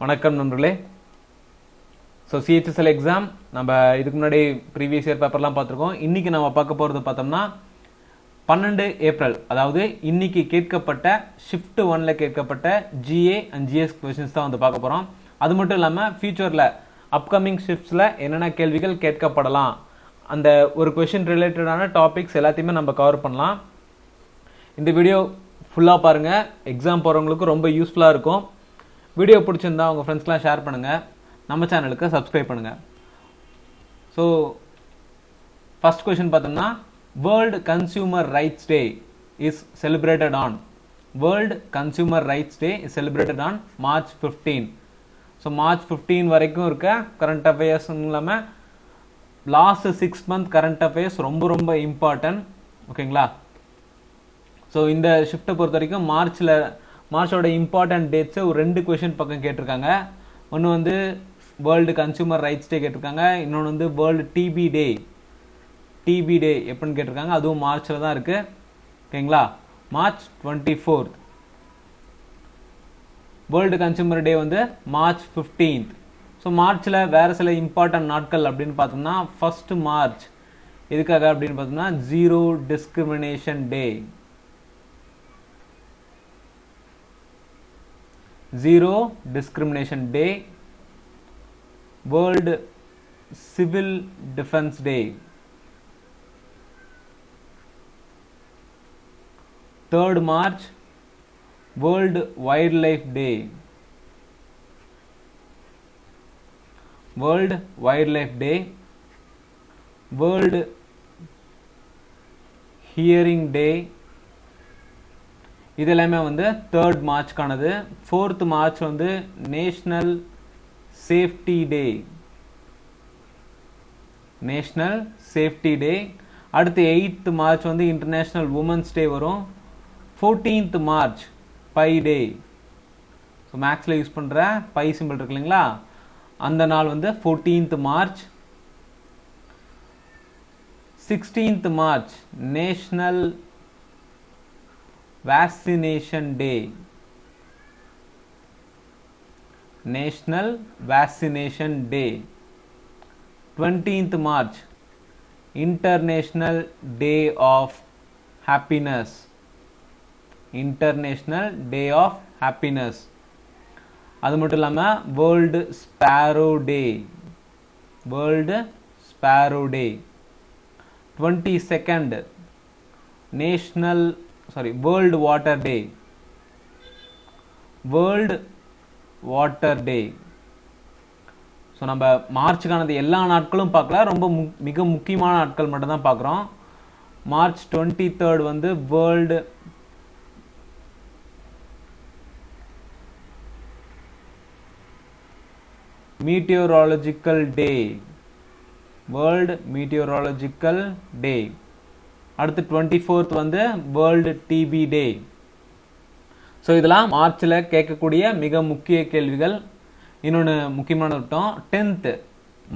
வணக்கம் நண்பர்களே. So CHSL exam நம்ம இதுக்கு முன்னாடி ப்ரீவியஸ் இயர் பேப்பர்லாம் பார்த்துருக்கோம். இன்றைக்கி நம்ம பார்க்க போகிறது பார்த்தோம்னா 12 ஏப்ரல், அதாவது இன்னைக்கு கேட்கப்பட்ட ஷிஃப்ட் 1ல் கேட்கப்பட்ட ஜிஏ அண்ட் ஜிஎஸ் கொஷின்ஸ் தான் வந்து பார்க்க போகிறோம். அது மட்டும் இல்லாமல் ஃபியூச்சரில் அப்கமிங் ஷிஃப்ட்ஸில் என்னென்ன கேள்விகள் கேட்கப்படலாம், அந்த ஒரு கொஷின் ரிலேட்டடான டாபிக்ஸ் எல்லாத்தையுமே நம்ம கவர் பண்ணலாம். இந்த வீடியோ ஃபுல்லாக பாருங்கள், எக்ஸாம் போகிறவங்களுக்கு ரொம்ப யூஸ்ஃபுல்லாக இருக்கும். வீடியோ பிடிச்சிருந்தா உங்கள் ஃப்ரெண்ட்ஸ்லாம் ஷேர் பண்ணுங்கள், நம்ம சேனலுக்கு சப்ஸ்கிரைப் பண்ணுங்கள். ஸோ ஃபர்ஸ்ட் கொஷின் பார்த்தோம்னா, world consumer rights day is celebrated on. World consumer rights day is celebrated on March 15. So March 15 வரைக்கும் இருக்க கரண்ட் அஃபேர்ஸ் இல்லாமல் லாஸ்ட் 6 மந்த் கரண்ட் அஃபேர்ஸ் ரொம்ப ரொம்ப இம்பார்ட்டன்ட். ஓகேங்களா? ஸோ இந்த ஷிஃப்ட்டை பொறுத்த வரைக்கும் மார்ச்சோட இம்பார்ட்டன்ட் டேட்ஸை ஒரு 2 கொஷின் பக்கம் கேட்டிருக்காங்க. ஒன்று வந்து வேர்ல்டு கன்சியூமர் ரைட்ஸ் டே கேட்டிருக்காங்க, இன்னொன்று வந்து வேர்ல்டு டிபி டே எப்படின்னு கேட்டிருக்காங்க. அதுவும் மார்ச்சில் தான் இருக்குது. ஓகேங்களா? மார்ச் 24. வேர்ல்டு கன்சியூமர் டே வந்து மார்ச் 15. ஸோ மார்ச்சில் வேறு சில இம்பார்ட்டன்ட் நாட்கள் அப்படின்னு பார்த்தோம்னா, ஃபர்ஸ்ட் மார்ச் எதுக்காக அப்படின்னு பார்த்தோம்னா ஜீரோ டிஸ்கிரிமினேஷன் டே. Zero Discrimination Day, World Civil Defense Day, 3rd March, World Wildlife Day, World Wildlife Day, World Hearing Day. இது எல்லாமே வந்து 3rd மார்ச்க்கானது. 4th மார்ச் வந்து நேஷனல் சேஃப்டி டே. அடுத்து 8th மார்ச் வந்து இன்டர்நேஷ்னல் உமன்ஸ் டே வரும். 14th March pi day. So மேக்ஸில் use பண்ணுற பை சிம்பிள் இருக்கு இல்லைங்களா, அந்த நாள் வந்து 14th March. 16th March national Vaccination Day. 20th March International Day of Happiness. அது மட்டும் இல்லாமல் வேர்ல்டு ஸ்பேரோ டே. 22nd வேர்ல்டு வாட்டர் டே. ஸோ நம்ம மார்ச்சுக்கானது எல்லா நாட்களும் பார்க்கல, ரொம்ப மிக முக்கியமான நாட்கள் மட்டும் தான் பார்க்குறோம். மார்ச் 23rd வந்து வேர்ல்டு மீட்டியோராலஜிக்கல் டே. அடுத்து 24th வந்து வேர்ல்டு டிபி டே. ஸோ இதெல்லாம் மார்ச்சில் கேட்கக்கூடிய மிக முக்கிய கேள்விகள். இன்னொன்று முக்கியமான விட்டோம், 10th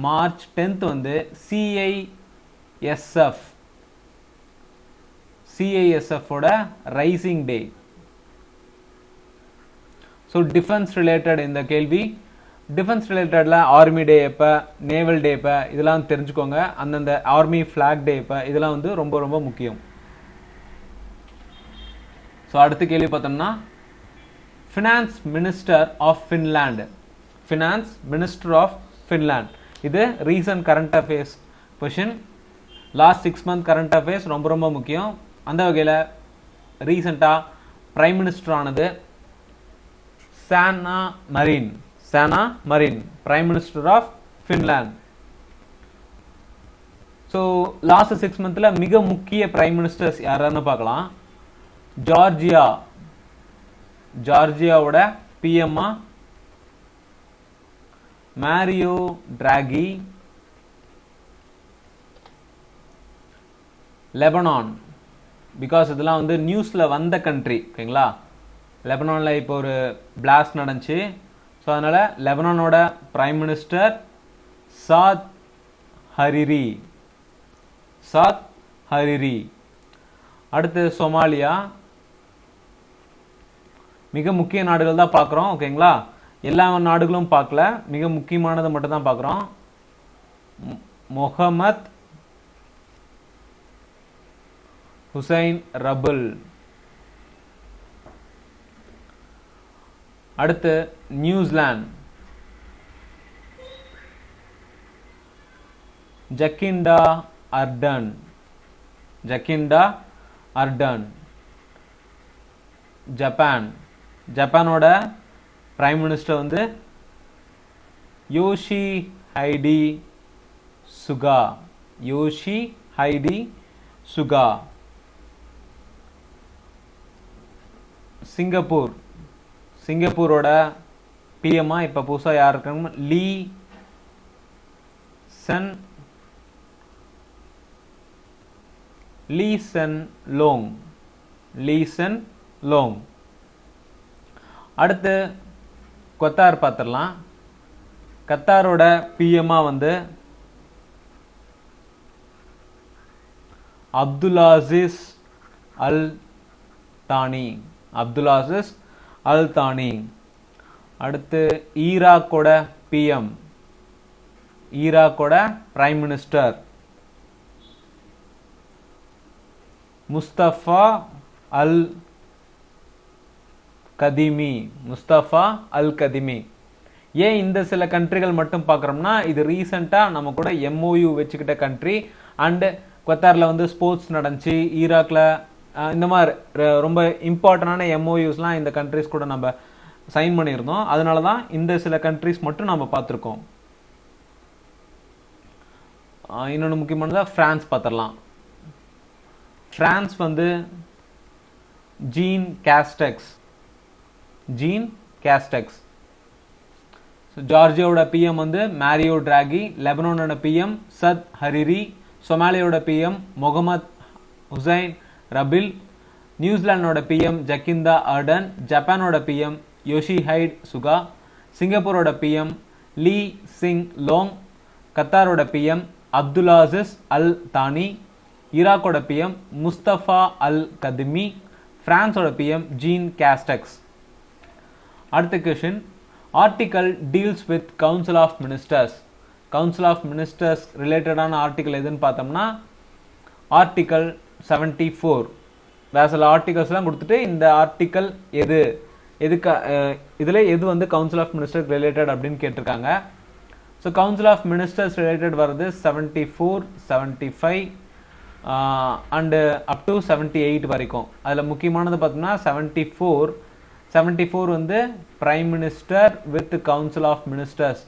மார்ச் 10th வந்து சிஐஎஸ்எஃப் ரைசிங் டே. ஸோ டிஃபென்ஸ் ரிலேட்டட் இந்த கேள்வி. டிஃபென்ஸ் ரிலேட்டடில் ஆர்மி டே எப்போ, நேவல் டே எப்போ, இதெல்லாம் தெரிஞ்சுக்கோங்க. அந்தந்த ஆர்மி ஃப்ளாக் டே எப்போ, இதெல்லாம் வந்து ரொம்ப ரொம்ப முக்கியம். ஸோ அடுத்த கேள்வி பார்த்தோம்னா, ஃபினான்ஸ் மினிஸ்டர் ஆஃப் ஃபின்லாண்ட். இது recent current affairs question. Last 6 month current affairs ரொம்ப ரொம்ப முக்கியம். அந்த வகையில் ரீசெண்டாக பிரைம் மினிஸ்டர் ஆனது Sanna Marin, prime minister of Finland. So last 6 மந்த்ல மிக முக்கிய பிரைம் மினிஸ்டர்ஸ் யாருன்னு பார்க்கலாம். ஜார்ஜியாவோட பிஎம்மா மாரியோ டிராகி. லெபனான், பிகாஸ் இதெல்லாம் வந்து நியூஸ்ல வந்த கண்ட்ரி. ஓகேங்களா? லெபனான்ல இப்போ ஒரு பிளாஸ்ட் நடந்துச்சு. ஸோ அதனால் லெபனானோட பிரைம் மினிஸ்டர் சாத் ஹரிரி. அடுத்து சோமாலியா. மிக முக்கிய நாடுகள் தான் பார்க்குறோம். ஓகேங்களா? எல்லா நாடுகளும் பார்க்கல, மிக முக்கியமானதை மட்டும் தான் பார்க்குறோம். முகமது ஹுசைன் ரபுல். அடுத்து New Zealand, Jacinda Ardern. Jacinda Ardern. Japan, ஜப்பானோட பிரைம் மினிஸ்டர் வந்து யோஷிஹைடே சுகா. யோஷிஹைடே சுகா. சிங்கப்பூர், சிங்கப்பூரோட பிஎம்மா இப்போ புதுசாக யார் இருக்காங்க? லீ சென் லோங். லீ சென் லோங். அடுத்து கத்தார் பார்த்துடலாம். கத்தாரோட பிஎம்மா வந்து அப்துல்லாசிஸ் அல் தானி. அப்துல்லாசிஸ் அல் தானி. அடுத்து ஈராக்கோட PM, ஈராக்கோட prime minister Mustafa Al கதிமி. Mustafa Al கதிமி. ஏன் இந்த சில கண்ட்ரிகள் மட்டும் பார்க்குறோம்னா, இது ரீசெண்டாக நம்ம கூட எம்ஓயு வச்சுக்கிட்ட கண்ட்ரி. அண்டு கத்தாரில் வந்து ஸ்போர்ட்ஸ் நடந்துச்சு. ஈராக்கில் இந்த மாதிரி ரொம்ப இம்பார்ட்டண்டான எம்ஓயூஸ்லாம் இந்த கண்ட்ரிஸ் கூட நம்ம சைன் பண்ணியிருந்தோம். அதனால தான் இந்த சில கண்ட்ரிஸ் மட்டும் நம்ம பார்த்துருக்கோம். இன்னொன்று முக்கியமானதாக ஃப்ரான்ஸ் பார்த்துடலாம். ஃப்ரான்ஸ் வந்து ஜீன் கேஸ்டெக்ஸ். Jean Castex. ஜார்ஜியாவோட பிஎம் வந்து மேரியோ டிராகி. லெபனானோட பிஎம் சத் ஹரிரி. சொமாலியோட பிஎம் முகமது ஹுசைன் ரபில். நியூசிலாண்டோட பிஎம் ஜக்கிண்டா அர்டன். ஜப்பானோட பிஎம் யோஷிஹைடே சுகா. சிங்கப்பூரோட பிஎம் லீ சிங் லோங். கத்தாரோட பிஎம் அப்துல்லாசிஸ் அல் தானி. ஈராக்கோட பிஎம் முஸ்தபா அல் கதிமி. பிரான்ஸோட பிஎம் ஜீன் கேஸ்டெக்ஸ். அடுத்த question, article deals with council of ministers. Council of ministers ரிலேட்டடான article எதுன்னு பார்த்தோம்னா article 74. வேற சில ஆர்டிகல்ஸ்லாம் கொடுத்துட்டு இந்த ஆர்டிகல் எதுக்கு இதில் எது வந்து கவுன்சில் ஆஃப் மினிஸ்டர்ஸ் ரிலேட்டட் அப்படின்னு கேட்டிருக்காங்க. So council of ministers related வருது 74, 75 அண்டு அப் டு 78 வரைக்கும். அதில் முக்கியமானது பார்த்தோம்னா 74 வந்து prime minister with council of ministers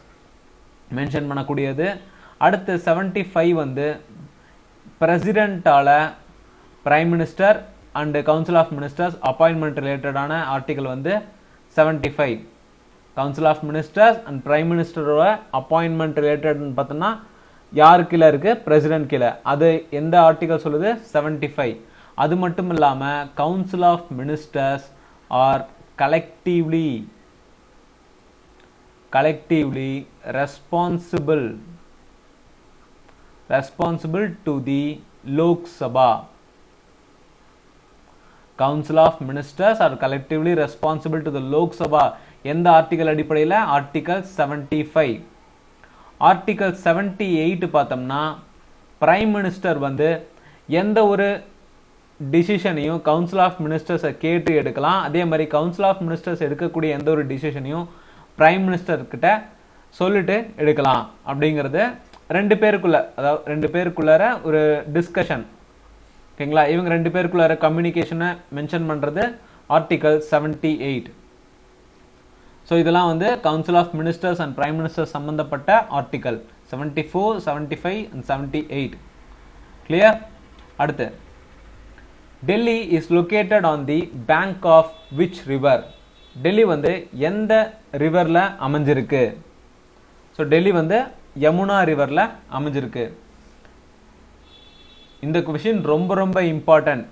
mention பண்ணக்கூடியது. அடுத்து 75 வந்து பிரசிடென்ட்டால prime minister and council of ministers appointment ரிலேட்டடான ஆர்டிகல் வந்து 75. Council of ministers and prime மினிஸ்டரோட அப்பாயின்மெண்ட் ரிலேட்டட்னு பார்த்தோம்னா யார் கீழே இருக்கு? பிரசிடென்ட் கீழே. அது எந்த ஆர்டிகல் சொல்லுது? 75. அது மட்டும் இல்லாமல் council of ministers are collectively responsible to the Lok Sabha. Council of Ministers are collectively responsible to the Lok Sabha. எந்த ஆர்டிகல் அடிப்படையில்? ஆர்டிகல் 75. ஆர்டிகல் 78 பார்த்தோம்னா பிரைம் மினிஸ்டர் வந்து எந்த ஒரு டிசிஷனையும் கவுன்சில் ஆஃப் மினிஸ்டர்ஸை கேட்டு எடுக்கலாம். அதே மாதிரி கவுன்சில் ஆஃப் மினிஸ்டர்ஸ் எடுக்கக்கூடிய எந்த ஒரு டிசிஷனையும் பிரைம் மினிஸ்டர்கிட்ட சொல்லிட்டு எடுக்கலாம். அப்படிங்கிறது ரெண்டு பேருக்குள்ளார ஒரு டிஸ்கஷன். ஓகேங்களா? இவங்க ரெண்டு பேருக்குள்ளார கம்யூனிகேஷனை மென்ஷன் பண்ணுறது ஆர்டிகல் 78. ஸோ இதெல்லாம் வந்து council of ministers and prime ministers சம்பந்தப்பட்ட ஆர்டிகல் 74, 75 and 78. கிளியர்? அடுத்து, Delhi is located on the bank of which river? Delhi வந்து எந்த ரிவரில் அமைஞ்சிருக்கு? ஸோ டெல்லி வந்து யமுனா ரிவரில் அமைஞ்சிருக்கு. இந்த கொஸ்டின் ரொம்ப ரொம்ப இம்பார்ட்டன்ட்.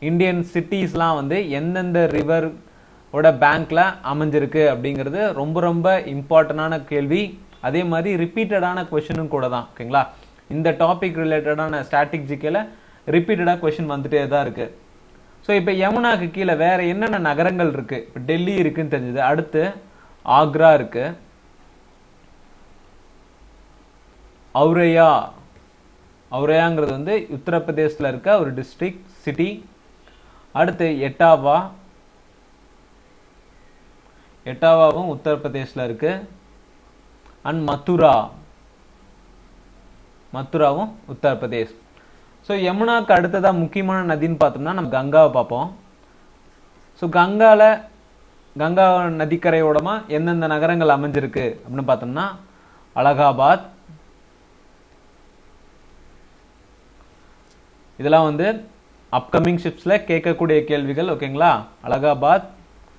இந்தியன் சிட்டிஸ்லாம் வந்து எந்தெந்த ரிவரோட பேங்க்ல அமைஞ்சிருக்கு அப்படிங்கிறது ரொம்ப ரொம்ப இம்பார்ட்டன்டான கேள்வி. அதே மாதிரி ரிப்பீட்டடான கொஸ்டினும் கூட தான். ஓகேங்களா? இந்த டாபிக் ரிலேட்டடான ஸ்டாட்டிக் ஜிகேல ரிப்பீட்டடாக கொஸ்டின் வந்துட்டே தான் இருக்கு. ஸோ ஸோ இப்போ யமுனாக்கு கீழே வேற என்னென்ன நகரங்கள் இருக்கு? இப்போ டெல்லி இருக்குன்னு தெரிஞ்சது. அடுத்து ஆக்ரா இருக்கு, ஔரயாங்கிறது வந்து உத்தரப்பிரதேசத்தில் இருக்க ஒரு டிஸ்ட்ரிக்ட் சிட்டி. அடுத்து எட்டாவாவும் உத்தரப்பிரதேசத்தில் இருக்கு. அண்ட் மதுராவும் உத்தரப்பிரதேஷ். ஸோ யமுனாக்கு அடுத்ததா முக்கியமான நதின்னு பார்த்தோம்னா நம்ம கங்காவை பார்ப்போம். ஸோ கங்கா நதிக்கரையோடமா எந்தெந்த நகரங்கள் அமைஞ்சிருக்கு அப்படின்னு பார்த்தோம்னா அலகாபாத். இதெல்லாம் வந்து அப்கமிங் ஷிப்ஸ்ல கேட்கக்கூடிய கேள்விகள். ஓகேங்களா? அலகாபாத்,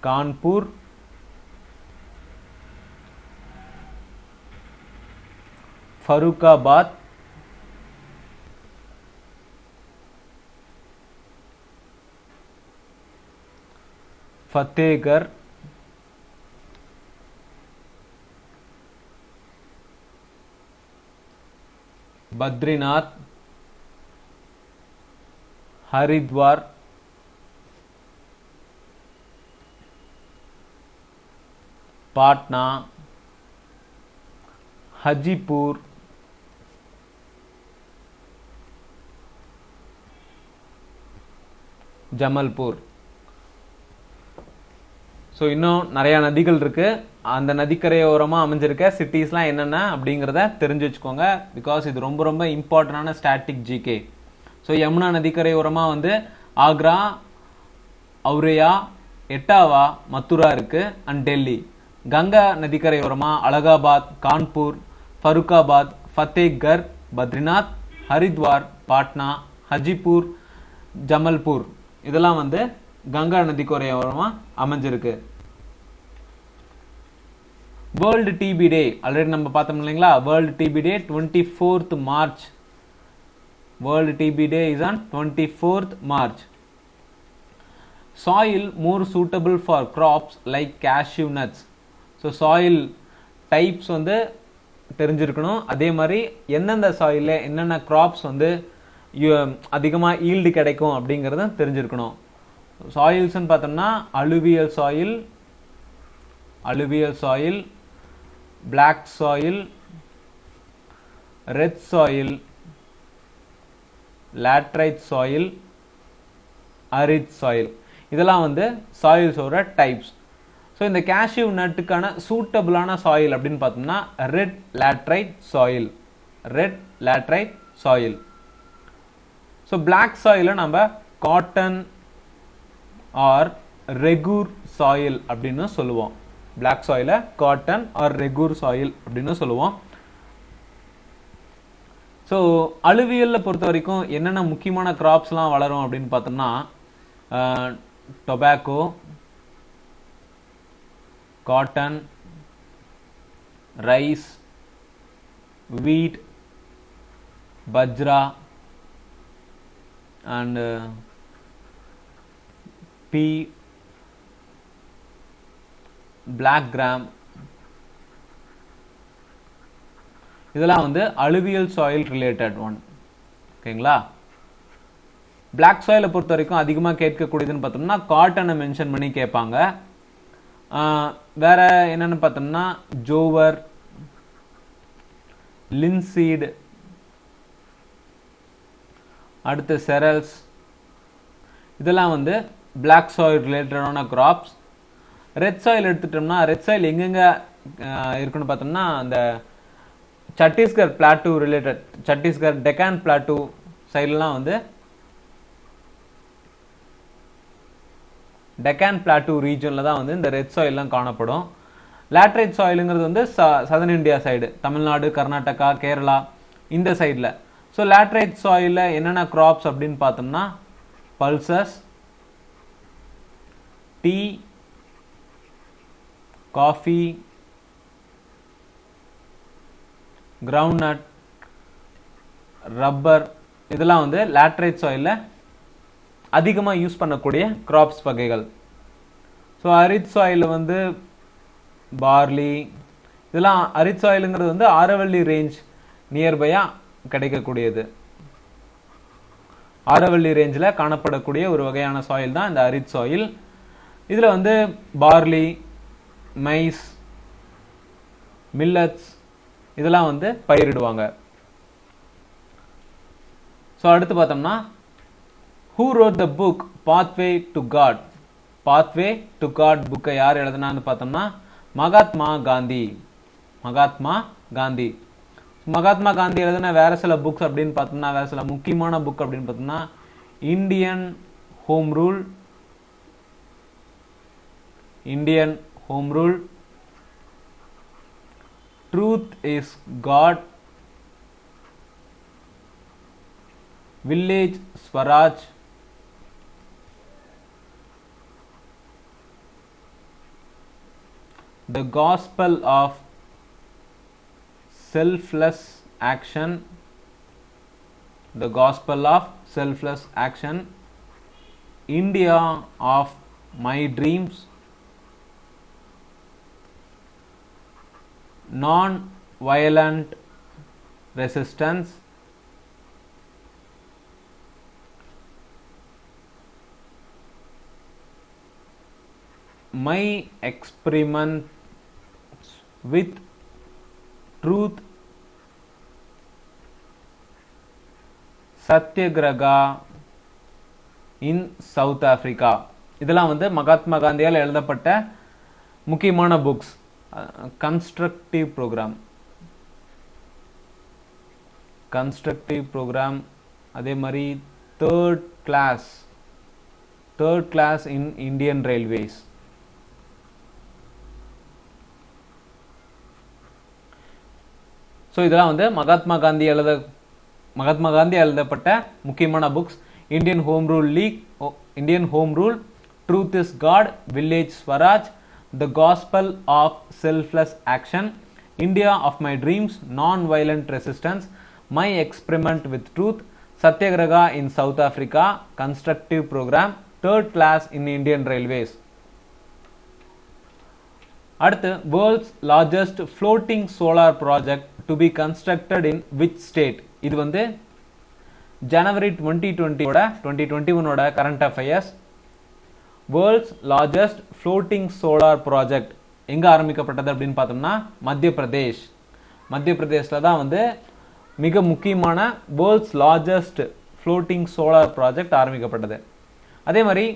கான்பூர், ஃபருக்காபாத், ஃபத்தேகர், பத்ரிநாத், ஹரித்வார், பாட்னா, ஹஜிப்பூர், ஜமல்பூர். ஸோ இன்னும் நிறைய நதிகள் இருக்கு. அந்த நதிக்கரையோரமாக அமைஞ்சிருக்க சிட்டிஸ்லாம் என்னென்ன அப்படிங்கிறத தெரிஞ்சு வச்சுக்கோங்க. பிகாஸ் இது ரொம்ப ரொம்ப இம்பார்ட்டண்டான ஸ்டாட்டிக் ஜிகே. ஸோ யமுனா நதிக்கரையோரமாக வந்து ஆக்ரா, ஔரயா, எட்டாவா, மதுரா இருக்கு அண்ட் டெல்லி. கங்கா நதிக்கரையோரமாக அலகாபாத், கான்பூர், ஃபருக்காபாத், ஃபத்தேகர், பத்ரிநாத், ஹரித்வார், பாட்னா, ஹஜிப்பூர், ஜமல்பூர் இதெல்லாம் வந்து கங்கா நதிக்கரையோரமாக அமைஞ்சிருக்கு. வேர்ல்டு டிபி டே ஆல்ரெடி நம்ம பார்த்தோம் இல்லைங்களா? World DP day 24th March. World TB Day is on 24th March. Soil more suitable for crops like cashew nuts. So soil types வந்து தெரிஞ்சிருக்கணும். அதே மாதிரி எந்தெந்த சாயில்ல என்னென்ன கிராப்ஸ் வந்து அதிகமாக ஈல்டு கிடைக்கும் அப்படிங்கிறத தெரிஞ்சிருக்கணும். சாயில்ஸ்ன்னு பார்த்தோம்னா alluvial soil, black soil, red soil, laterite soil, arid soil. இதெல்லாம் வந்து சாயில்ஸோட டைப்ஸ். ஸோ இந்த கேஷ்யூ நட்டுக்கான சூட்டபிளான சாயில் அப்படின்னு பார்த்தோம்னா red laterite soil. So black சாயிலை நம்ம காட்டன் ஆர் ரெகூர் சாயில் அப்படின்னு சொல்லுவோம். பிளாக் சாயிலை காட்டன் ஆர் ரெகூர் சாயில் அப்படின்னு சொல்லுவோம். ஸோ அலுவியலில் பொறுத்த வரைக்கும் என்னென்ன முக்கியமான கிராப்ஸ்லாம் வளரும் அப்படின்னு பார்த்தோம்னா டொபாக்கோ, காட்டன், ரைஸ், வீட், bajra and B, black gram. இதெல்லாம் வந்து அலுவியல் சாயில் ரிலேட்டட் ஒன். ஓகேங்களா? பிளாக் சாயிலை பொறுத்த வரைக்கும் அதிகமாக கேட்கக்கூடியதுன்னு பார்த்தோம்னா காட்டனை மென்ஷன் பண்ணி கேட்பாங்க. வேற என்னன்னு பார்த்தோம்னா ஜோவர், லின்சீடு, அடுத்து செரல்ஸ். இதெல்லாம் வந்து பிளாக் சாயில் ரிலேட்டடான கிராப்ஸ். ரெட் சாயில் எடுத்துட்டோம்னா ரெட் சாயில் எங்கெங்க இருக்குன்னு பார்த்தோம்னா அந்த Chhattisgarh plateau related, Chhattisgarh Deccan plateau சைட்லாம் வந்து டெக்கான் பிளாட்டூ ரீஜனில் தான் வந்து இந்த ரெட் சாயில்லாம் காணப்படும். லேட்ரைட் சாயிலுங்கிறது வந்து southern India side, Tamil Nadu, Karnataka, Kerala இந்த சைடில். ஸோ லேட்ரைட் சாயிலில் என்னென்ன கிராப்ஸ் அப்படின்னு பார்த்தோம்னா pulses, tea, coffee, groundnut, rubber. இதெல்லாம் வந்து லேட்ரைட் சாயிலில் அதிகமாக யூஸ் பண்ணக்கூடிய கிராப்ஸ் வகைகள். ஸோ அரித் சாயில் வந்து பார்லி. இதெல்லாம் அரித் சாயிலுங்கிறது வந்து ஆரவல்லி ரேஞ்ச் நியர்பையாக கிடைக்கக்கூடியது. ஆரவல்லி ரேஞ்சில் காணப்படக்கூடிய ஒரு வகையான சாயில் தான் இந்த அரித் சாயில். இதில் வந்து பார்லி, மைஸ், மில்லட்ஸ் இதெல்லாம் வந்து பயிரிடுவாங்க. ஸோ அடுத்து பார்த்தோம்னா who wrote the book pathway to God? Pathway to God புக்கை யார் எழுதுனான்னு பார்த்தோம்னா மகாத்மா காந்தி. மகாத்மா காந்தி. மகாத்மா காந்தி எழுதின வேற சில புக்ஸ் அப்படின்னு பார்த்தோம்னா, வேற சில முக்கியமான புக் அப்படின்னு பார்த்தோம்னா Indian home rule, Indian home rule, truth is God, village Swaraj, the gospel of selfless action, the gospel of selfless action, India of my dreams, non-violent resistance, my experiment with truth, Satyagraha in South Africa. இதெல்லாம் வந்து மகாத்மா காந்தியால் எழுதப்பட்ட முக்கியமான books. Constructive programme, constructive programme, அதே மாதிரி third class in Indian railways. So இதெல்லாம் வந்து மகாத்மா காந்தி எழுதப்பட்ட முக்கியமான books. Indian home rule league, Indian home rule, truth is God, village swaraj, the gospel of selfless action, India of my dreams, non violent resistance, my experiment with truth, Satyagraha in South Africa, constructive programme, third class in Indian railways. அடுத்து world's largest floating solar project to be constructed in which state? இது வந்து ஜனவரி 2021 current affairs. World's largest floating solar project எங்க ஆரம்பிக்கப்பட்டது அப்படின்னு பார்த்தோம்னா மத்திய பிரதேஷ்ல தான் வந்து மிக முக்கியமான world's largest floating solar project ஆரம்பிக்கப்பட்டது. அதே மாதிரி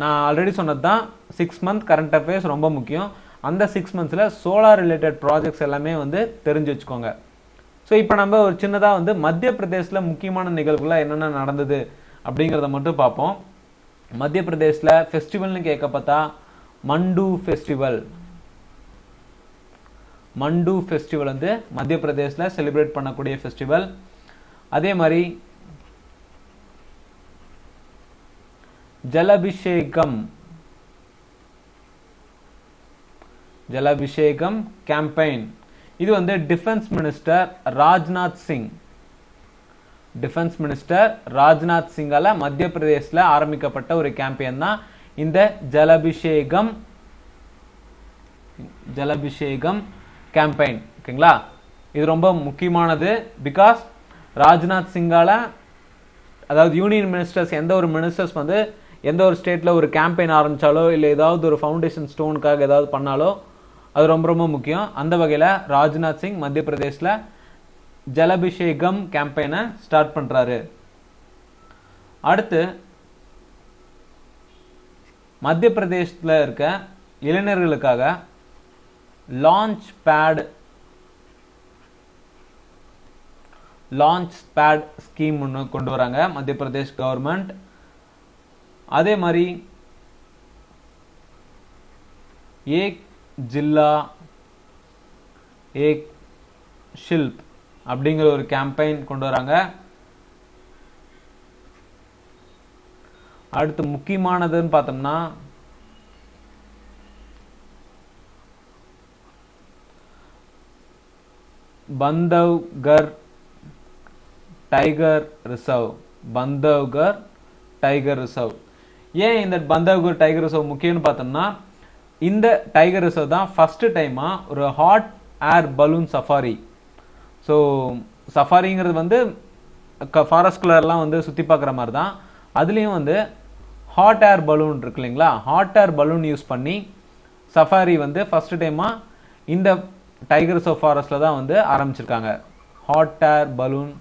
நான் ஆல்ரெடி சொன்னது தான் 6 மந்த் கரண்ட் அஃபேர்ஸ் ரொம்ப முக்கியம். அந்த 6 மந்த்ஸில் சோலார் ரிலேட்டட் ப்ராஜெக்ட்ஸ் எல்லாமே வந்து தெரிஞ்சு வச்சுக்கோங்க. ஸோ இப்போ நம்ம ஒரு சின்னதாக வந்து மத்திய பிரதேசில் முக்கியமான நிகழ்வுகளாக என்னென்ன நடந்தது அப்படிங்கிறத மட்டும் பார்ப்போம். மத்திய பிரதேசில் ஃபெஸ்டிவல்னு கேட்க பார்த்தா மண்டு ஃபெஸ்டிவல் வந்து மத்திய பிரதேசில் செலிப்ரேட் பண்ணக்கூடிய ஃபெஸ்டிவல். அதே மாதிரி ஜலபிஷேகம் கேம்பெயின். இது வந்து டிஃபென்ஸ் மினிஸ்டர் ராஜ்நாத் சிங்கால மத்திய பிரதேசில் ஆரம்பிக்கப்பட்ட ஒரு கேம்பெயின் தான் இந்த ஜலபிஷேகம் கேம்பெயின். ஓகேங்களா, இது ரொம்ப முக்கியமானது. பிகாஸ் ராஜ்நாத் சிங்கால, அதாவது யூனியன் மினிஸ்டர்ஸ், எந்த ஒரு மினிஸ்டர்ஸ் வந்து எந்த ஒரு ஸ்டேட்ல ஒரு கேம்பெயின் ஆரம்பிச்சாலோ இல்லை ஏதாவது ஒரு ஃபவுண்டேஷன் ஸ்டோனுக்காக ஏதாவது பண்ணாலோ அது ரொம்ப ரொம்ப முக்கியம். அந்த வகையில் ராஜ்நாத் சிங் மத்திய பிரதேசில் ஜலபிஷேகம் கேம்பெயினை ஸ்டார்ட் பண்றாரு. அடுத்து மத்திய பிரதேசத்தில் இருக்க இளைஞர்களுக்காக லான்ச் பேட் ஸ்கீம் ஒன்று கொண்டு வராங்க மத்திய பிரதேஷ் கவர்மெண்ட். அதே மாதிரி ஏக் ஜில்லா ஏக் ஷில்ப் அப்படிங்கிற ஒரு கேம்பெயின் கொண்டு வராங்க. அடுத்து முக்கியமானதுன்னு பார்த்தோம்னா பந்தவ்கர் டைகர் ரிசர்வ். ஏன் இந்த பந்தவ்கர் டைகர் ரிசர்வ் முக்கியம்னு பார்த்தோம்னா, இந்த டைகர் ரிசர்வ் தான் ஃபர்ஸ்ட் டைமா ஒரு hot air balloon safari. So சஃபாரிங்கிறது வந்து ஃபாரஸ்ட்குள்ளெல்லாம் வந்து சுற்றி பார்க்குற மாதிரி தான். அதுலேயும் வந்து ஹாட் ஏர் பலூன் இருக்கு இல்லைங்களா, ஹாட் ஏர் பலூன் யூஸ் பண்ணி சஃபாரி வந்து ஃபஸ்ட்டு டைமாக இந்த டைகர் ரிசர்வ் ஃபாரஸ்ட்டில் தான் வந்து ஆரம்பிச்சிருக்காங்க. ஹாட் ஏர் பலூன்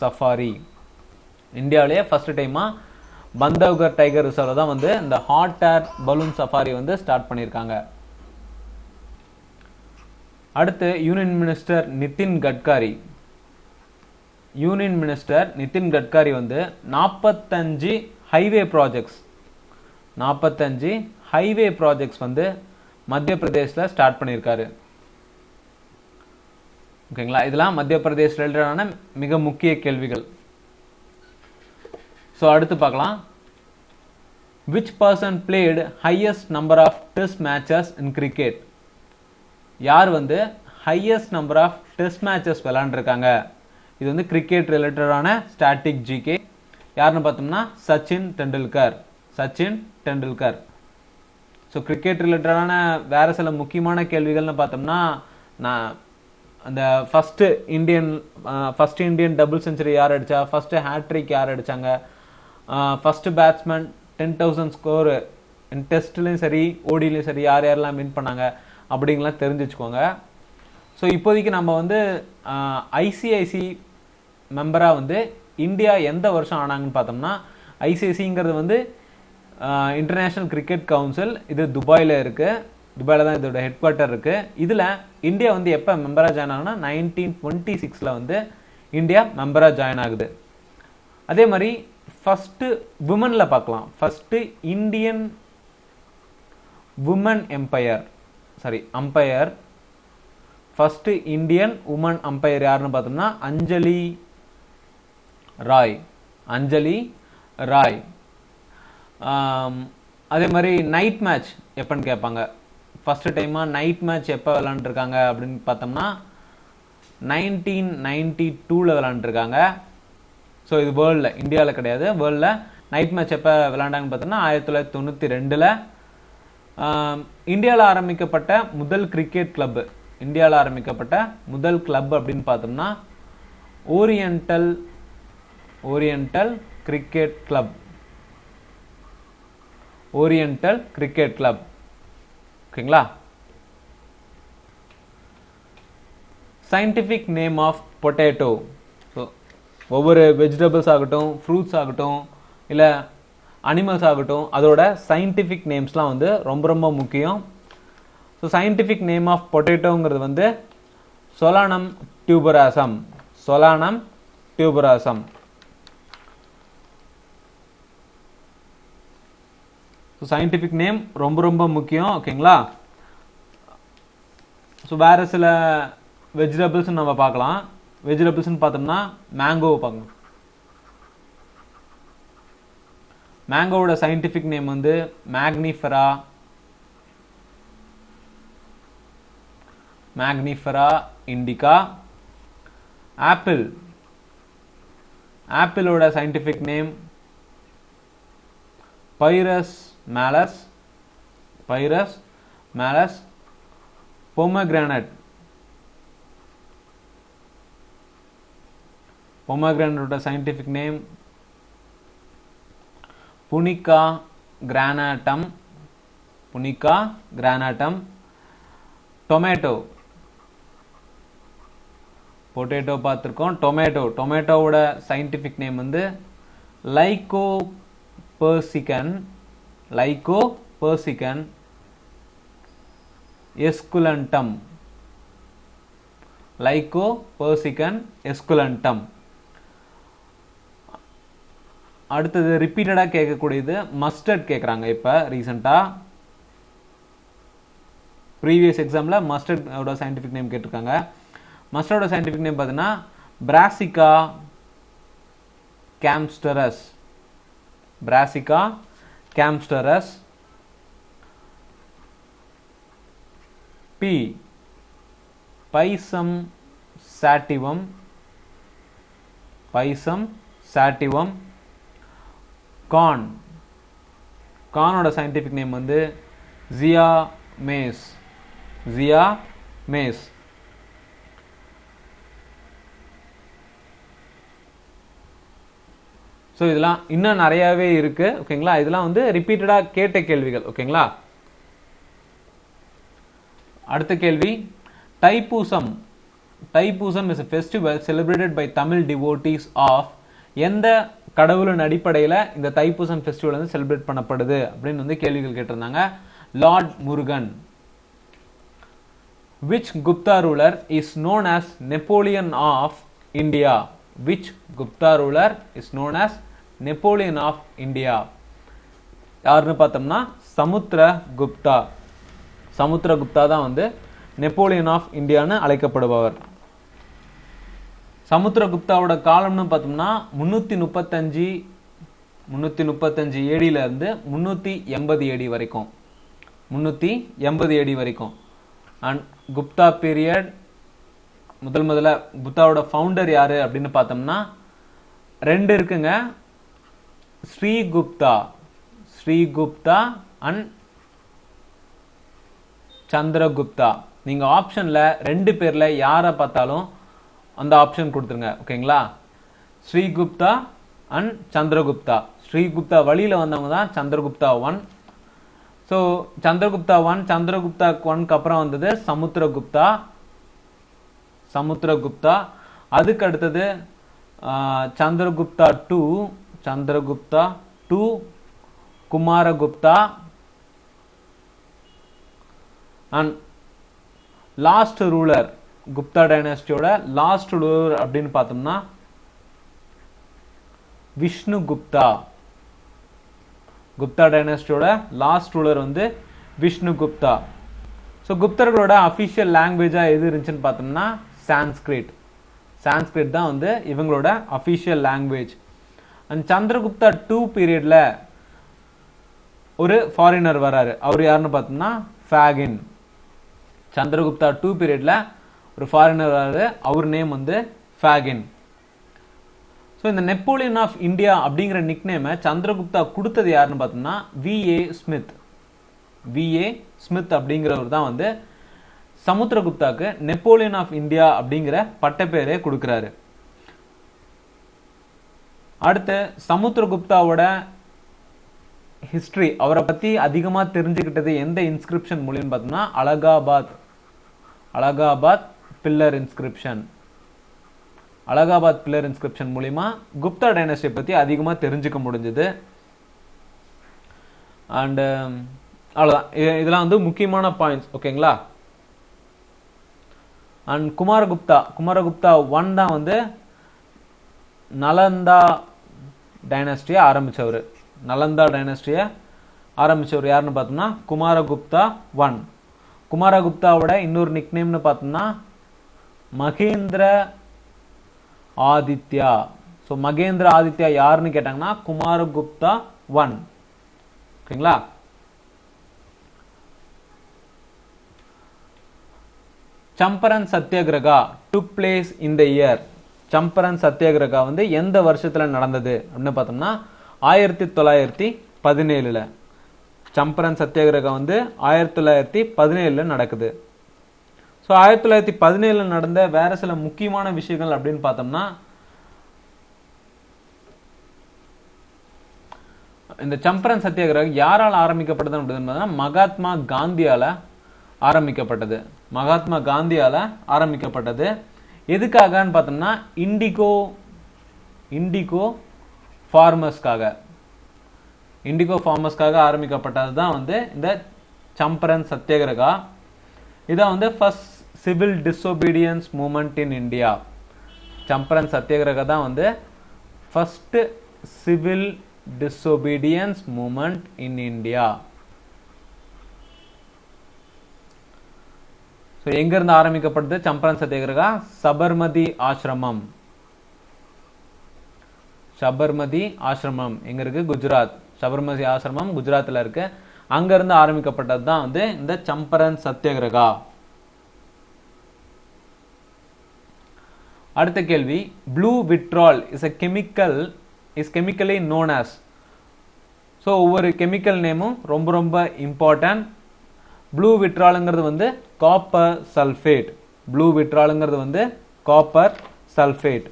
சஃபாரி இந்தியாவிலேயே ஃபஸ்ட்டு டைமாக பந்தவ்கர் டைகர் ரிசர்வில் தான் வந்து இந்த ஹாட் ஏர் பலூன் சஃபாரி வந்து ஸ்டார்ட் பண்ணியிருக்காங்க. அடுத்து union minister Nitin Gadkari. Union minister Nitin Gadkari வந்து 45 ஹைவே ப்ராஜெக்ட்ஸ் வந்து மத்திய பிரதேசில் ஸ்டார்ட் பண்ணியிருக்காரு. ஓகேங்களா, இதெல்லாம் மத்திய பிரதேஷ் ரிலேட்டடான மிக முக்கிய கேள்விகள். ஸோ அடுத்து பார்க்கலாம். Which person played highest number of test matches in cricket? யார் வந்து highest number of test matches விளையாண்டுருக்காங்க? இது வந்து கிரிக்கெட் ரிலேட்டடான ஸ்டாட்டிக் ஜிகே. யாருன்னு பார்த்தோம்னா சச்சின் டெண்டுல்கர். ஸோ கிரிக்கெட் ரிலேட்டடான வேறு சில முக்கியமான கேள்விகள்னு பார்த்தோம்னா, நான் அந்த ஃபஸ்ட்டு இந்தியன் டபுள் செஞ்சுரி யார் அடித்தா, ஃபஸ்ட்டு ஹேட்ரிக் யார் அடித்தாங்க, ஃபஸ்ட்டு பேட்ஸ்மேன் 10,000 ஸ்கோர் டெஸ்ட்லேயும் சரி ஓடிலையும் சரி யார் யாரெல்லாம் வின் பண்ணாங்க அப்படிங்கலாம் தெரிஞ்சு வச்சுக்கோங்க. ஸோ இப்போதைக்கு நம்ம வந்து ஐசிஐசி மெம்பராக வந்து இந்தியா எந்த வருஷம் ஆனாங்கன்னு பார்த்தோம்னா, ஐசிஐசிங்கிறது வந்து இன்டர்நேஷ்னல் கிரிக்கெட் கவுன்சில், இது துபாயில் இருக்குது. துபாயில் தான் இதோட ஹெட் குவார்ட்டர் இருக்குது. இதில் இந்தியா வந்து எப்போ மெம்பராக ஜாயின் ஆகுனா 1926 வந்து இந்தியா மெம்பராக ஜாயின் ஆகுது. அதே மாதிரி ஃபஸ்ட்டு விமனில் பார்க்கலாம். First Indian woman umpire first Indian woman umpire யாருன்னு பார்த்தோம்னா அஞ்சலி ராய். அதே மாதிரி நைட் மேட்ச் எப்போன்னு கேட்பாங்க. ஃபஸ்ட்டு டைமாக நைட் மேட்ச் எப்போ விளாண்டுருக்காங்க அப்படின்னு பார்த்தோம்னா 1992 விளாண்டுருக்காங்க. ஸோ இது வேர்ல்டில், இந்தியாவில் கிடையாது, வேர்ல்டில் நைட் மேட்ச் எப்போ விளாண்டாங்கன்னு பார்த்தோம்னா 1992. இந்தியாவில் ஆரம்பிக்கப்பட்ட முதல் கிரிக்கெட் கிளப்பு, அப்படின்னு பார்த்தோம்னா ஓரியண்டல் கிரிக்கெட் கிளப். ஓகேங்களா. Scientific name of potato. So ஒவ்வொரு வெஜிடபிள்ஸ் ஆகட்டும், ஃப்ரூட்ஸ் ஆகட்டும், இல்லை அனிமல்ஸ் ஆகட்டும், அதோட சயின்டிஃபிக் நேம்ஸ்லாம் வந்து ரொம்ப ரொம்ப முக்கியம். ஸோ சயின்டிஃபிக் நேம் ஆஃப் பொட்டேட்டோங்கிறது வந்து சொலானம் டியூபராசம். ஸோ சயின்டிஃபிக் நேம் ரொம்ப ரொம்ப முக்கியம். ஓகேங்களா. ஸோ வேறு சில வெஜிடபிள்ஸ் நம்ம பார்க்கலாம். வெஜிடபிள்ஸ்ன்னு பார்த்தோம்னா மேங்கோவை பார்க்கணும். மேங்கோவோட சயின்டிஃபிக் நேம் வந்து மேக்னிஃபெரா இண்டிகா. ஆப்பிளோட சயின்டிஃபிக் நேம் பைரஸ் மேலஸ். பொமக்ரானட்டோட scientific name Punica granatum. Potato பார்த்துருக்கோம். டொமேட்டோவோட சயின்டிஃபிக் நேம் வந்து லைகோபர்சிகன் எஸ்குலண்டம். அடுத்தது ரிப்பீட்டடாக கேட்கக்கூடியது மஸ்டர்ட் கேட்குறாங்க. இப்போ ரீசெண்டாக ப்ரீவியஸ் எக்ஸாமில் மஸ்டர்டோட சயின்டிஃபிக் நேம் கேட்டிருக்காங்க. மஸ்டர்டோட சயின்டிஃபிக் நேம் பார்த்தீங்கன்னா Brassica கேம்ஸ்டரஸ். B Pisum சாட்டிவம். கானோட scientific name வந்து ஜியா மேஸ். ஸோ இதெல்லாம் இன்னும் நிறையாவே இருக்கு. ஓகேங்களா, இதெல்லாம் வந்து ரிப்பீட்டடாக கேட்ட கேள்விகள். ஓகேங்களா, அடுத்த கேள்வி, Thaipusam. Thaipusam is a festival celebrated by Tamil devotees of எந்த கடவுளின் அடிப்படையில் இந்த தைப்பூசம் ஃபெஸ்டிவல் வந்து செலிப்ரேட் பண்ணப்படுது அப்படின்னு வந்து கேள்விகள் கேட்டிருந்தாங்க. Lord Murugan. Which Gupta ruler is known as Napoleon of India? Which Gupta ruler is known as Napoleon of India? யாருன்னு பார்த்தோம்னா சமுத்திரகுப்தா. சமுத்திரகுப்தா தான் வந்து நெப்போலியன் ஆஃப் இந்தியான்னு அழைக்கப்படுபவர். சமுத்திரகுப்தாவோட காலம்னு பார்த்தோம்னா 335 ஏடியில இருந்து 380 ஏடி வரைக்கும். 380 ஏடி வரைக்கும். அண்ட் குப்தா பீரியட் முதல்ல குப்தாவோட ஃபவுண்டர் யாரு அப்படின்னு பார்த்தோம்னா 2 இருக்குங்க. ஸ்ரீகுப்தா அண்ட் சந்திரகுப்தா. நீங்க ஆப்ஷன்ல 2 பேர்ல யாரை பார்த்தாலும் அந்த ஆப்ஷன் கொடுத்துருங்க. ஓகேங்களா, ஸ்ரீகுப்தா அண்ட் சந்திரகுப்தா. ஸ்ரீகுப்தா வழியில வந்தவங்க தான் சந்திரகுப்தா 1. ஸோ சந்திரகுப்தா 1, சந்திரகுப்தா 1க்கு அப்புறம் வந்தது சமுத்திரகுப்தா. அதுக்கு அடுத்தது Chandragupta 2, Kumaragupta and last ruler, Gupta டைனாஸ்டியோட லாஸ்ட் ரூலர் அப்படின்னு பார்த்தோம்னா விஷ்ணுகுப்தா. குப்தா டைனாஸ்டியோட லாஸ்ட் ரூலர் வந்து விஷ்ணுகுப்தா. ஸோ குப்தர்களோட அஃபிஷியல் லாங்குவேஜா எது இருந்துச்சுன்னு பார்த்தோம்னா சான்ஸ்கிரிட் தான் வந்து இவங்களோட அஃபிஷியல் லாங்குவேஜ். அண்ட் சந்திரகுப்தா 2 பீரியட்ல ஒரு ஃபாரினர் வராரு. அவர் யாருன்னு பார்த்தோம்னா ஃபேகின். சந்திரகுப்தா 2 பீரியட்ல ஒரு ஃபாரினர் வராரு. அவர் நேம் வந்து ஃபேகின். ஸோ இந்த நெப்போலியன் ஆஃப் இந்தியா அப்படிங்கிற நிக்நேமை சந்திரகுப்தா கொடுத்தது யாருன்னு பார்த்தோம்னா விஏ ஸ்மித் அப்படிங்கிறவர் தான் வந்து சமுத்திரகுப்தாக்கு நெப்போலியன் ஆஃப் இந்தியா அப்படிங்கிற பட்டப்பேரே கொடுக்கிறாரு. அடுத்து சமுத்திரகுப்தாவோட ஹிஸ்டரி, அவரை பத்தி அதிகமா தெரிஞ்சுக்கிட்டது எந்த இன்ஸ்கிரிப்ஷன் மூலியம் பார்த்தோம்னா Allahabad pillar inscription. Allahabad pillar inscription மூலியமா குப்தா டைனஸ்டியை பத்தி அதிகமா தெரிஞ்சுக்க முடிஞ்சது. அண்ட் அவ்வளவுதான், இதெல்லாம் வந்து முக்கியமான பாயிண்ட்ஸ். ஓகேங்களா, அண்ட் குமாரகுப்தா 1 தான் வந்து நலந்தா டைனஸ்டியை ஆரம்பிச்சவர். யாருன்னு பார்த்தோம்னா குமாரகுப்தா 1. குமாரகுப்தாவோட இன்னொரு நிக்நேம்னு பார்த்தோம்னா மகேந்திர ஆதித்யா. ஸோ மகேந்திர ஆதித்யா யாருன்னு கேட்டாங்கன்னா குமாரகுப்தா 1. ஓகேங்களா, Champaran satyagraha took place in the year. Champaran satyagraha வந்து எந்த வருஷத்துல நடந்தது அப்படின்னு பார்த்தோம்னா 1917. சம்பரன் சத்தியாகிரகா வந்து 1917 நடக்குது. ஸோ 1917 நடந்த வேற சில முக்கியமான விஷயங்கள் அப்படின்னு பார்த்தோம்னா இந்த சம்பரன் சத்தியாகிரகம் யாரால் ஆரம்பிக்கப்பட்டது அப்படின்னு மகாத்மா காந்தியால ஆரம்பிக்கப்பட்டது. எதுக்காகன்னு பார்த்தோம்னா இண்டிகோ ஃபார்மர்ஸ்க்காக ஆரம்பிக்கப்பட்டது தான் வந்து இந்த சம்பரன் சத்தியாகிரகா. இதான் வந்து first civil disobedience movement in India. Champaran satyagraha தான் வந்து first civil disobedience movement in India. So எங்க இருந்து ஆரம்பிக்கப்பட்டது சம்பரன் சத்தியாகிரகா? சபர்மதி ஆசிரமம் எங்க இருக்கு? குஜராத். சபர்மதி ஆசிரமம் குஜராத்ல இருக்கு. அங்க இருந்து ஆரம்பிக்கப்பட்டது தான் வந்து இந்த சம்பரன் சத்தியாகிரகா. அடுத்த கேள்வி, blue vitriol is chemically known as. So ஒவ்வொரு கெமிக்கல் நேமும் ரொம்ப ரொம்ப இம்பார்ட்டன்ட். ப்ளூ விட்ராலுங்கிறது வந்து copper sulphate.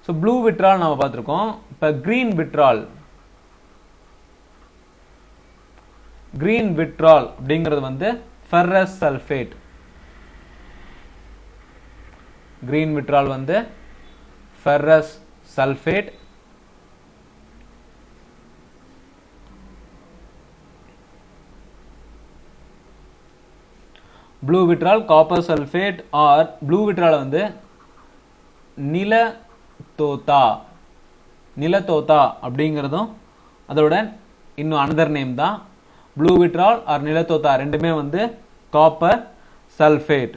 So blue vitriol நம்ம பார்த்துருக்கோம். இப்போ கிரீன் விட்ரால் அப்படிங்கிறது வந்து ஃபெர்ரஸ் சல்ஃபேட். கிரீன் விட்ரால் வந்து ferrous sulphate. Blue vitriol copper sulphate or blue vitriol வந்து நிலத்தோத்தா அப்படிங்கிறதும் அதோட இன்னும் அனதர் நேம் தான். ப்ளூ விட்ரால் ஆர் நிலத்தோத்தா ரெண்டுமே வந்து காப்பர் சல்ஃபேட்.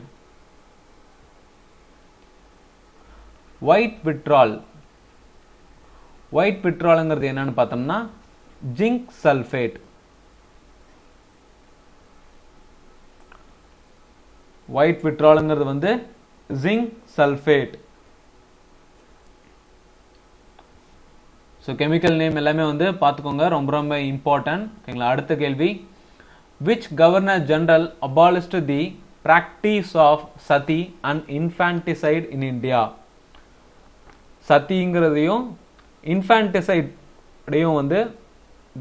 ஒயிட் விட்ரால்ங்கிறது என்னன்னு பார்த்தோம்னா ஜிங்க் சல்ஃபேட். ஒயிட் விட்ரால்ங்கிறது வந்து zinc sulphate. So chemical name எல்லாமே வந்து பார்த்துக்கோங்க, ரொம்ப ரொம்ப இம்பார்ட்டன்ட். ஓகேங்களா. அடுத்த கேள்வி, which governor general abolished the practice of sati and infanticide in India? சதிங்கிறதையும் இன்ஃபான்டிசைடையும் வந்து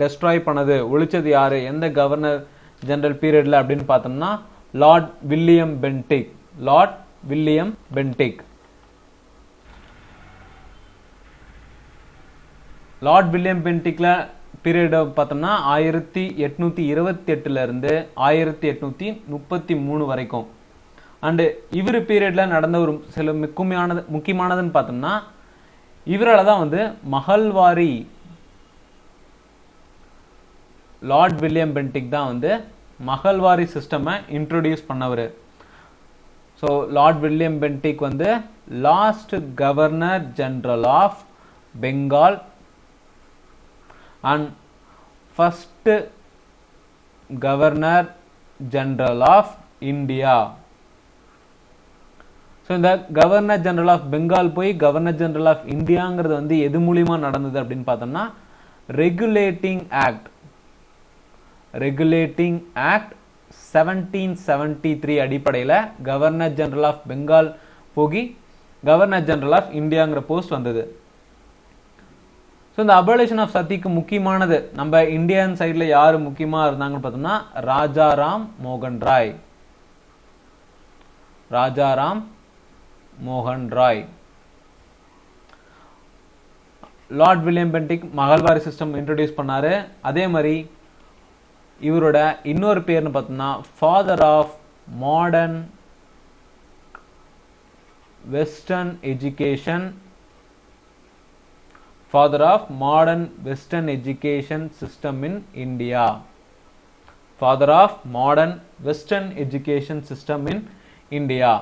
டெஸ்ட்ராய் பண்ணது, ஒழிச்சது யாரு, எந்த கவர்னர் ஜெனரல் பீரியட்ல அப்படின்னு பார்த்தோம்னா lord William Bentinck. Lord William பென்டிக்ல பீரியட் பார்த்தோம்னா 1828 இருந்து 1833 வரைக்கும். அண்டு இவர் பீரியட்ல நடந்த ஒரு சில முக்கியமானதுன்னு பார்த்தோம்னா இவரால் தான் வந்து மஹல்வாரி, லார்ட் வில்லியம் பென்டிக் தான் வந்து மஹல்வாரி சிஸ்டமை இன்ட்ரோடியூஸ் பண்ணவர். ஸோ லார்ட் வில்லியம் பென்டிக் வந்து last governor general of Bengal and first governor general of India. So இந்த கவர்னர் ஜெனரல் ஆஃப் பெங்கால் போய் கவர்னர் ஜெனரல் ஆஃப் இந்தியாங்கிறது வந்து எது மூலியமா நடந்தது அப்படின்னு பார்த்தோம்னா ரெகுலேட்டிங் ஆக்ட் 1773 அடிப்படையில் கவர்னர் ஜெனரல் ஆஃப் பெங்கால் போகி கவர்னர் ஜெனரல் ஆஃப் இந்தியாங்கிற போஸ்ட் வந்தது. ஸோ இந்த அபாலிஷன் ஆஃப் சதிக்கு முக்கியமானது நம்ம இந்தியன் சைடில் யார் முக்கியமாக இருந்தாங்கன்னு பார்த்தோம்னா ராஜாராம் மோகன் Roy. Lord William Bentinck Mahalwari system introduce பண்ணாரு. அதே மாதிரி இவரோட இன்னொரு பேர்னு பார்த்தோம்னா father of modern western education system in India.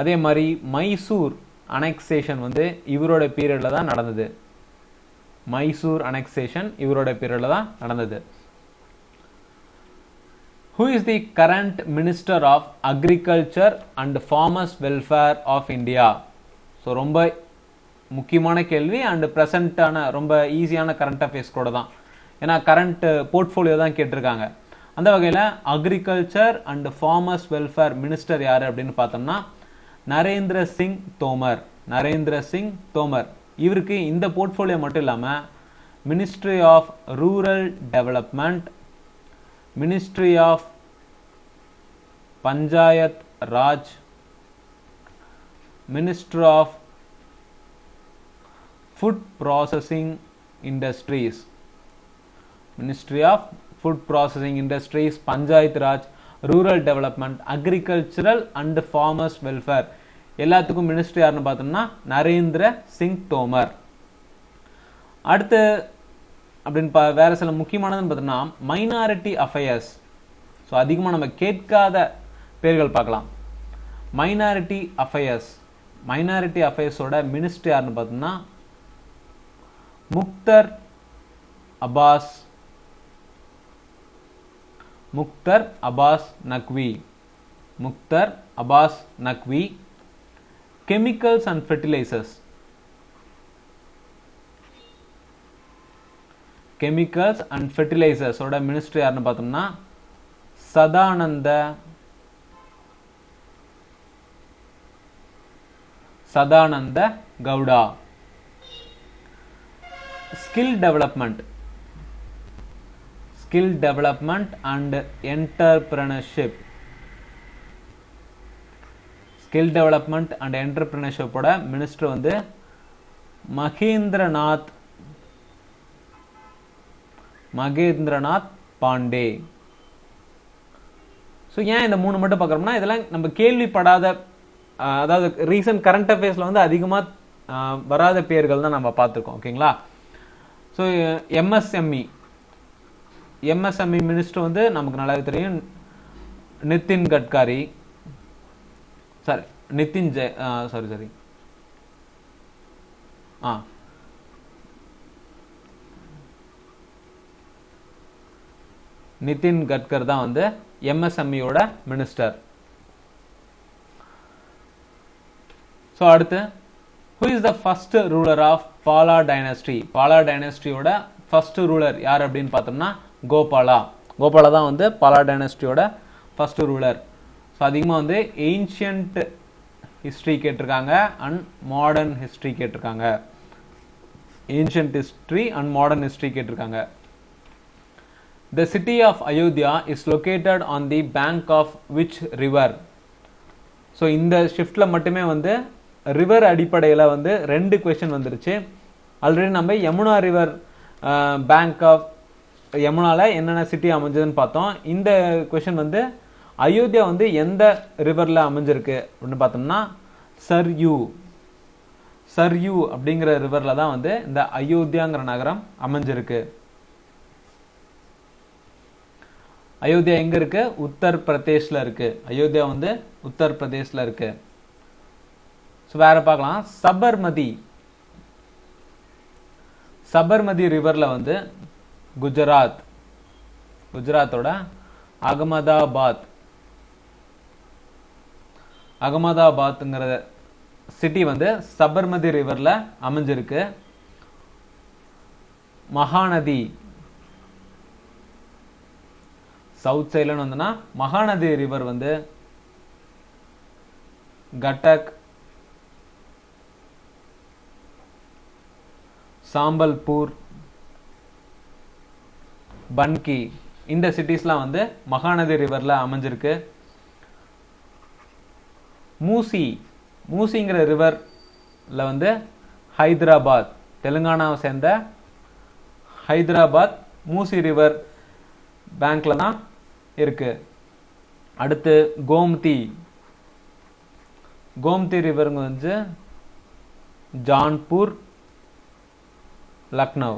அதே மாதிரி மைசூர் அனெக்சேஷன் வந்து இவரோட பீரியட்ல தான் நடந்தது. Who is the current Minister of Agriculture and Farmers Welfare of India? So ரொம்ப முக்கியமான கேள்வி அண்ட் ப்ரெசண்டான ரொம்ப ஈஸியான கரண்ட் அஃபேர்ஸ் கூட தான், ஏன்னா கரண்ட் போர்ட்ஃபோலியோ தான் கேட்டிருக்காங்க. அந்த வகையில் agriculture and farmers welfare minister யார் அப்படின்னு பார்த்தோம்னா நரேந்திர சிங் தோமர். இவருக்கு இந்த போர்ட்ஃபோலியோ மட்டும் இல்லாமல் ministry of rural development, ministry of Panchayat Raj, ministry of food processing industries, Panchayat Raj, rural development, agricultural and farmers welfare எல்லாத்துக்கும் மினிஸ்ட்ரி யாருன்னு பார்த்தோம்னா நரேந்திர சிங் தோமர். அடுத்து அப்படின்னு வேற சில முக்கியமானதுன்னு பார்த்தோம்னா மைனாரிட்டி அஃபேர்ஸ். ஸோ அதிகமாக நம்ம கேட்காத பேர்கள் பார்க்கலாம். மைனாரிட்டி அஃபேர்ஸோட மினிஸ்ட்ரி யாருன்னு பார்த்தோம்னா Mukhtar Abbas Naqvi. Chemicals and fertilizers, ஓட மினிஸ்ட்ரி யாருன்னு பார்த்தோம்னா Sadananda Gowda. Skill development and entrepreneurship. Skill development and என்டர்பிரினர்ஷிப்போட மினிஸ்டர் வந்து மகேந்திரநாத் பாண்டே. ஸோ ஏன் இந்த 3 மட்டும் பார்க்குறோம்னா இதெல்லாம் நம்ம கேள்விப்படாத, அதாவது ரீசன்ட் கரண்ட் அஃபேர்ஸில் வந்து அதிகமாக வராத பேர்கள் தான் நம்ம பார்த்துருக்கோம். ஓகேங்களா? ஸோ எம்எஸ்எம்இ மினிஸ்டர் வந்து நமக்கு நல்லாவே தெரியும், நிதின் கட்காரி. நிதின் கட்கர் தான் வந்து எம்எஸ்எம்இயோட மினிஸ்டர். ஸோ அடுத்து, who is the first ruler of Pala dynasty? Pala டைனஸ்டியோட ஃபர்ஸ்ட் ரூலர் யார் அப்படின்னு பார்த்தோம்னா கோபாலா தான் வந்து பாலா டைனஸ்டியோட ஃபர்ஸ்ட் ரூலர். ஸோ அதிகமாக வந்து ஏன்ஷியன்ட் ஹிஸ்ட்ரி கேட்டிருக்காங்க அண்ட் மாடர்ன் ஹிஸ்ட்ரி கேட்டிருக்காங்க. Ancient history and modern history கேட்டிருக்காங்க. The city of Ayodhya is located on the bank of which river? So இந்த ஷிஃப்டில் மட்டுமே வந்து ரிவர் அடிப்படையில் வந்து 2 கொஸ்டின் வந்துருச்சு. ஆல்ரெடி நம்ம யமுனா ரிவர் பேங்க் ஆஃப் யமுனாவில் என்னென்ன சிட்டி அமைஞ்சதுன்னு பார்த்தோம். இந்த கொஸ்டின் வந்து அயோத்தியா வந்து எந்த ரிவரில் அமைஞ்சிருக்கு அப்படின்னு பார்த்தோம்னா சர்யூ அப்படிங்கிற ரிவரில் தான் வந்து இந்த அயோத்தியாங்கிற நகரம் அமைஞ்சிருக்கு. அயோத்தியா எங்க இருக்கு? உத்தரப்பிரதேஷ்ல இருக்கு. அயோத்தியா வந்து உத்தரப்பிரதேஷ்ல இருக்கு. வேற பார்க்கலாம். சபர்மதி ரிவர்ல வந்து குஜராத்தோட அகமதாபாத்ங்கிற சிட்டி வந்து சபர்மதி ரிவர்ல அமைஞ்சிருக்கு. மகாநதி சவுத் சைட்லன்னு வந்தோம்னா மகாநதி ரிவர் வந்து கட்டக், சாம்பல்பூர், பன்கி இந்த சிட்டிஸ்லாம் வந்து மகாநதி ரிவர்ல அமைஞ்சிருக்கு. மூசிங்கிற ரிவர்ல வந்து ஹைதராபாத், தெலுங்கானாவை சேர்ந்த ஹைதராபாத் மூசி ரிவர் பேங்க்ல தான் இருக்கு. அடுத்து கோம்தி ரிவர் வந்து ஜான்பூர், லக்னோ.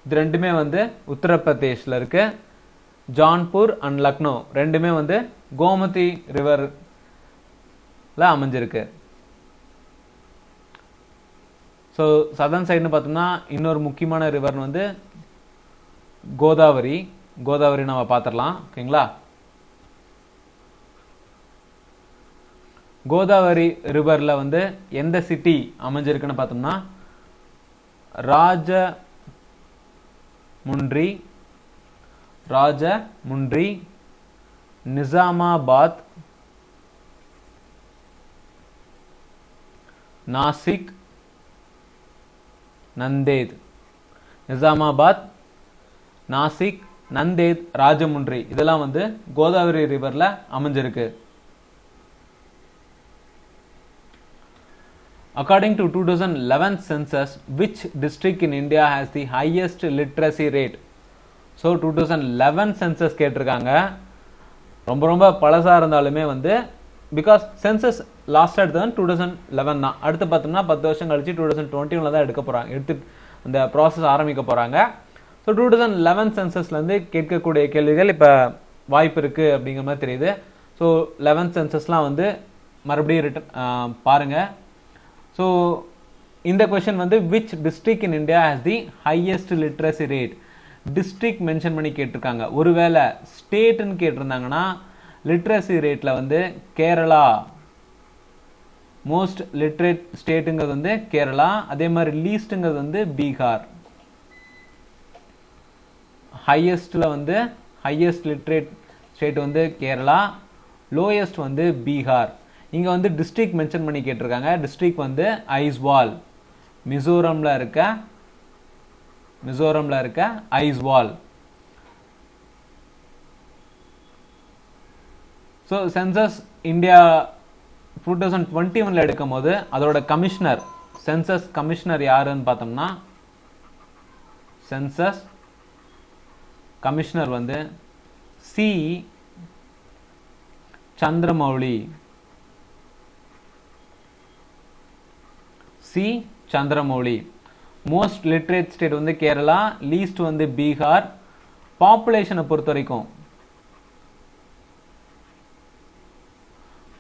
இது ரெண்டுமே வந்து உத்தரப்பிரதேஷ்ல இருக்கு. ஜான்பூர் அண்ட் லக்னோ ரெண்டுமே வந்து கோமதி ரிவர்ல அமைஞ்சிருக்கு. ஸோ சதர்ன் சைடுன்னு பார்த்தோம்னா இன்னொரு முக்கியமான ரிவர் வந்து கோதாவரி நம்ம பார்த்துடலாம். ஓகேங்களா? கோதாவரி ரிவர்ல வந்து எந்த சிட்டி அமைஞ்சிருக்குன்னு பார்த்தோம்னா ராஜமுன்றி, நிசாமாபாத், நாசிக், நந்தேத். நிசாமாபாத், நாசிக், நந்தேத், ராஜமுன்றி இதெல்லாம் வந்து கோதாவரி ரிவர்ல அமைஞ்சிருக்கு. According to 2011 census, which district in India has the highest literacy rate? So 2011 census கேட்டிருக்காங்க. ரொம்ப பழசா இருந்தாலுமே வந்து பிகாஸ் சென்சஸ் லாஸ்ட் எடுத்தது 2011 தான். அடுத்து பார்த்தோம்னா 10 வருஷம் கழிச்சு 2021 தான் எடுத்து அந்த ப்ராசஸ் ஆரம்பிக்க போறாங்க. ஸோ 2011 சென்சஸ்லேருந்து கேட்கக்கூடிய கேள்விகள் இப்போ வாய்ப்பு இருக்கு அப்படிங்கிற மாதிரி தெரியுது. ஸோ 11th சென்சஸ்லாம் வந்து மறுபடியும் பாருங்க. ஸோ இந்த கொஸ்டின் வந்து which district in India has the highest literacy rate? District mention பண்ணி கேட்டிருக்காங்க. ஒருவேளை ஸ்டேட்னு கேட்டிருந்தாங்கன்னா லிட்ரஸி ரேட்ல வந்து கேரளா மோஸ்ட் லிட்ரேட் ஸ்டேட்டுங்கிறது வந்து கேரளா. அதே மாதிரி லீஸ்ட்ங்கிறது வந்து பீகார். ஹையஸ்ட்ல வந்து ஹையஸ்ட் லிட்ரேட் ஸ்டேட் வந்து கேரளா, லோயஸ்ட் வந்து பீகார். இங்கே வந்து டிஸ்ட்ரிக்ட் மென்ஷன் பண்ணி கேட்டிருக்காங்க. டிஸ்ட்ரிக்ட் வந்து ஐஸ்வால், மிசோரமில் இருக்க ஐஸ்வால். ஸோ சென்சஸ் இந்தியா 2021 எடுக்கும் போது அதோட கமிஷனர், சென்சஸ் கமிஷனர் யாருன்னு பார்த்தோம்னா, சென்சஸ் கமிஷனர் வந்து C Chandramouli. Most literate state வந்து கேரளா, லீஸ்ட் வந்து பீகார். பாப்புலேஷனை பொறுத்த வரைக்கும்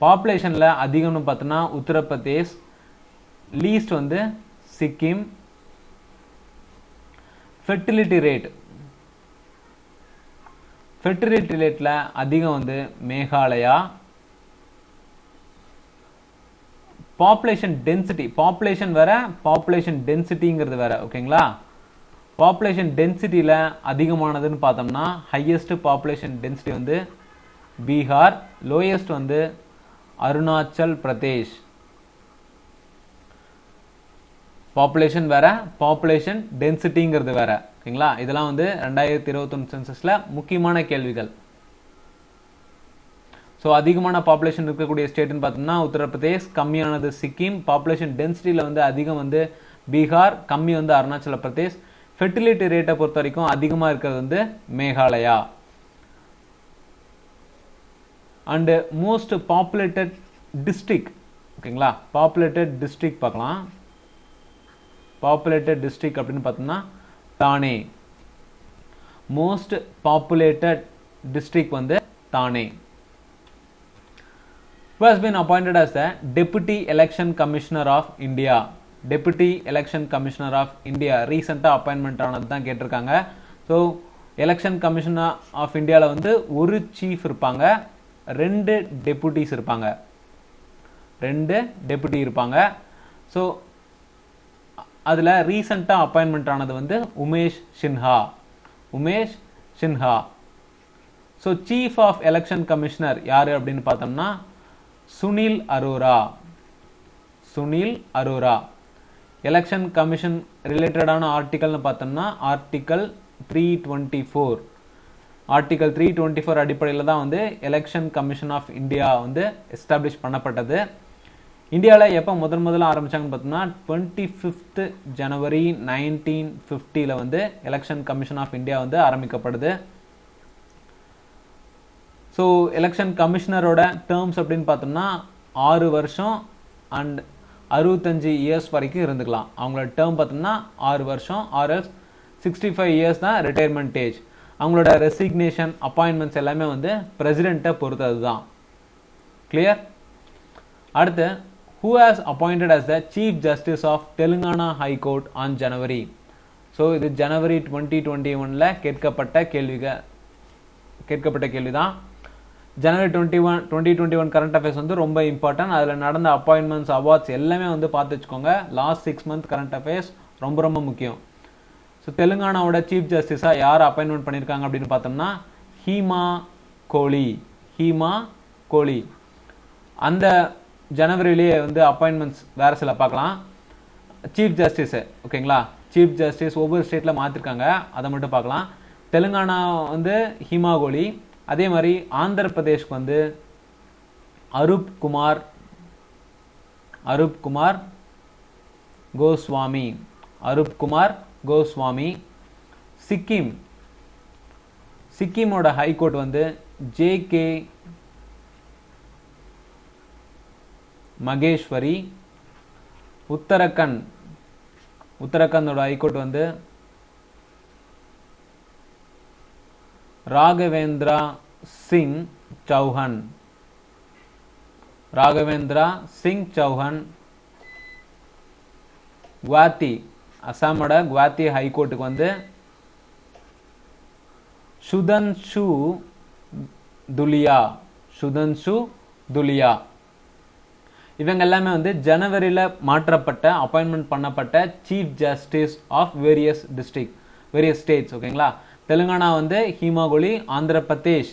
பாப்புலேஷன்ல அதிகம்னு பார்த்தோம்னா உத்தரப்பிரதேஷ், லீஸ்ட் வந்து சிக்கிம். ஃபெர்டிலிட்டி ரேட்ல அதிகம் வந்து மேகாலயா. பாப்புலேஷன் டென்சிட்டி, பாப்புலேஷன் வேற, பாப்புலேஷன் டென்சிட்டிங்கிறது வேற, ஓகேங்களா? பாப்புலேஷன் டென்சிட்டியில் அதிகமானதுன்னு பார்த்தோம்னா ஹையஸ்ட் பாப்புலேஷன் டென்சிட்டி வந்து பீகார், லோயஸ்ட் வந்து அருணாச்சல் பிரதேஷ். பாப்புலேஷன் வேற, பாப்புலேஷன் டென்சிட்டிங்கிறது வேற, ஓகேங்களா? இதெல்லாம் வந்து 2021 சென்சஸ்ல முக்கியமான கேள்விகள். ஸோ அதிகமான பாப்புலேஷன் இருக்கக்கூடிய ஸ்டேட்னு பார்த்தோம்னா உத்தரப்பிரதேஷ், கம்மியானது சிக்கிம். பாப்புலேஷன் டென்சிட்டியில் வந்து அதிகம் வந்து பீகார், கம்மி வந்து அருணாச்சல பிரதேஷ். ஃபெர்டிலிட்டி ரேட்டை பொறுத்த வரைக்கும் அதிகமாக இருக்கிறது வந்து Meghalaya. And most populated district, ஓகேங்களா? பாப்புலேட்டட் டிஸ்ட்ரிக்ட் பார்க்கலாம். பாப்புலேட்டட் டிஸ்ட்ரிக்ட் அப்படின்னு பார்த்தோம்னா தானே. மோஸ்ட் பாப்புலேட்டட் டிஸ்ட்ரிக்ட் வந்து தானே. Who has been appointed as the Deputy Election Commissioner of India? Deputy Election Commissioner of India ரீசெண்டாக அப்பாயின்மெண்ட் ஆனது தான் கேட்டிருக்காங்க. ஸோ எலெக்ஷன் கமிஷனர் ஆஃப் இந்தியாவில் வந்து ஒரு சீஃப் இருப்பாங்க, 2 டெபுட்டிஸ் இருப்பாங்க. ஸோ அதில் ரீசெண்டாக அப்பாயின்மெண்ட் ஆனது வந்து Umesh Sinha. So chief of election commissioner யார் அப்படின்னு பார்த்தோம்னா சுனில் அரோரா. எலெக்ஷன் கமிஷன் ரிலேட்டடான ஆர்டிக்கல்னு பார்த்தோம்னா ஆர்டிக்கல் 324 அடிப்படையில் தான் வந்து எலெக்ஷன் கமிஷன் ஆஃப் இந்தியா வந்து எஸ்டாப்ளிஷ் பண்ணப்பட்டது. இந்தியாவில் எப்போ முதல்ல ஆரம்பிச்சாங்கன்னு பார்த்தோம்னா 25th ஜனவரி 1950 வந்து எலெக்ஷன் கமிஷன் ஆஃப் இந்தியா வந்து ஆரம்பிக்கப்படுது. ஸோ எலெக்ஷன் கமிஷனரோட டேர்ம்ஸ் அப்படின்னு பார்த்தோம்னா 6 வருஷம் அண்ட் 65 இயர்ஸ் வரைக்கும் இருந்துக்கலாம். அவங்களோட டேர்ம் பார்த்தோம்னா 6 வருஷம், ஆர்எல்ஸ் 65 இயர்ஸ் தான் ரிட்டையர்மெண்ட் ஏஜ். அவங்களோட ரெசிக்னேஷன், அப்பாயின்மெண்ட்ஸ் எல்லாமே வந்து பிரசிடென்ட்டை பொறுத்தது தான். கிளியர்? அடுத்து, who has appointed as the Chief Justice of Telangana High Court on January? So இது ஜனவரி 2021 கேட்கப்பட்ட கேள்வி தான். ஜனவரி 2021 கரண்ட் அஃபேர்ஸ் வந்து ரொம்ப இம்பார்ட்டன்ட். அதில் நடந்த அப்பாயின்மெண்ட்ஸ், அவார்ட்ஸ் எல்லாமே வந்து பார்த்து வச்சுக்கோங்க. லாஸ்ட் 6 மந்த் கரண்ட் அஃபேர்ஸ் ரொம்ப முக்கியம். ஸோ தெலுங்கானாவோட சீஃப் ஜஸ்டிஸாக யார் அப்பாயின்மெண்ட் பண்ணியிருக்காங்க அப்படின்னு பார்த்தோம்னா ஹீமா கோலி. அந்த ஜனவரியிலேயே வந்து அப்பாயின்மெண்ட்ஸ் வேறு சில பார்க்கலாம். சீஃப் ஜஸ்டிஸு, ஓகேங்களா? சீஃப் ஜஸ்டிஸ் ஒவ்வொரு ஸ்டேட்டில் மாற்றிருக்காங்க, அதை மட்டும் பார்க்கலாம். தெலுங்கானா வந்து ஹீமா கோலி. அதே மாதிரி ஆந்திர பிரதேஷ்க்கு வந்து அரூப் குமார் கோஸ்வாமி. சிக்கிமோட ஹைகோர்ட் வந்து JK மகேஸ்வரி. உத்தரகண்டோட ஹைகோர்ட் வந்து ராகவேந்திரா சிங் சௌஹன். குவாத்தி, அசாமோட குவாத்தி ஹைகோர்ட்டுக்கு வந்து சுதன்ஷு துலியா. இவங்க எல்லாமே வந்து ஜனவரியில் மாற்றப்பட்ட, அப்பாயின்மெண்ட் பண்ணப்பட்ட chief justice of various states, ஓகேங்களா? தெலுங்கானா வந்து ஹீமா கோலி, ஆந்திர பிரதேஷ்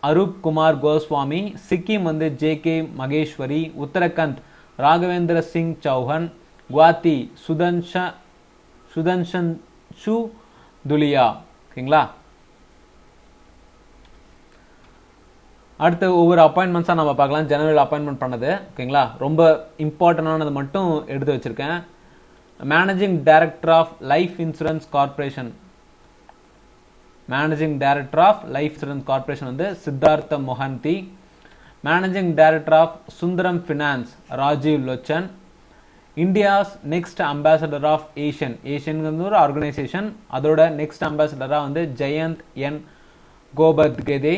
அரூப் குமார் கோஸ்வாமி, சிக்கிம் வந்து ஜே.கே. மகேஸ்வரி, உத்தரகண்ட் ராகவேந்திர சிங் சௌஹன், குவாத்தி சுதன்ஷன் சு துலியா. ஓகேங்களா. அடுத்து ஒவ்வொரு அப்பாயின்மெண்ட்ஸாக நம்ம பார்க்கலாம். ஜனவரியில் அப்பாயின்மெண்ட் பண்ணது. ஓகேங்களா. ரொம்ப இம்பார்ட்டண்டானது மட்டும் எடுத்து வச்சிருக்கேன். Managing director of life insurance corporation, managing director of life insurance corporation வந்து Siddhartha Mohanty. Managing director of Sundaram finance Rajiv Lochan. India's next ambassador of ASEAN, ASEAN ஒரு ஆர்கனைசேஷன், அதோட நெக்ஸ்ட் அம்பாசடராக வந்து Jayant N Khobragade.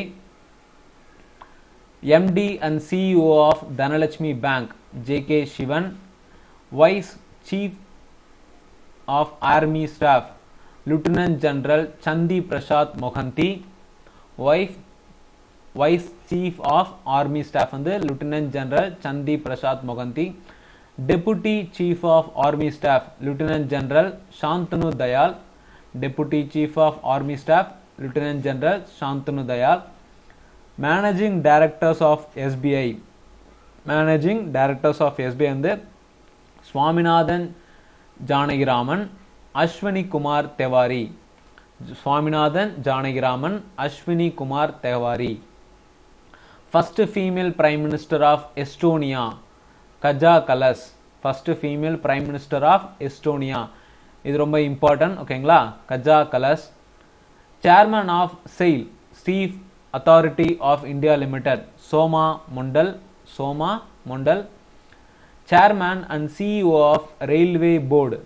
MD and CEO of Dhanalakshmi bank J K. Sivan. Vice chief of army staff Lieutenant General Chandi Prasad Mohanty. Vice Chief of Army Staff வந்து Lieutenant General Chandi Prasad Mohanty. Deputy Chief of Army Staff Lieutenant General Shantanu Dayal. Deputy Chief of Army Staff Lieutenant General Shantanu Dayal. Managing Directors of SBI, Managing Directors of SBI வந்து Swaminathan Janagiraman, Ashwini Kumar Tewari. Swaminathan Janakiraman, Ashwini Kumar Tewari. First female prime minister of Estonia Kaja Kallas. First female prime minister of Estonia, இது ரொம்ப important. ஓகேங்களா. Kaja Kallas. Chairman of SAIL chief authority of India limited Soma Mondal. Chairman and CEO of railway board,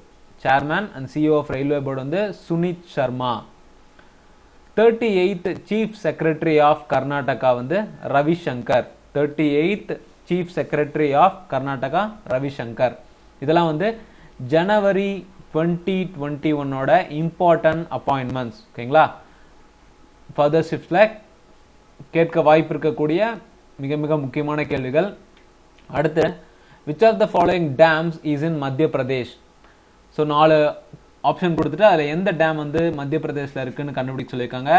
chairman and CEO of railway board வந்து Sunit Sharma. 38th chief secretary of Karnataka வந்து Ravishankar. 38th chief secretary of Karnataka Ravishankar. இதெல்லாம் வந்து ஜனவரி 2021ஓட important appointments. ஓகேங்களா. Further ஷிஃப்ட்ல கேட்க வாய்ப்பு இருக்கக்கூடிய மிக மிக முக்கியமான கேள்விகள். அடுத்து, which of the following dams is in மத்திய பிரதேஷ். ஸோ 4 ஆப்ஷன் கொடுத்துட்டு அதில் எந்த டேம் வந்து மத்திய பிரதேசில் இருக்குன்னு கண்டுபிடிக்க சொல்லியிருக்காங்க.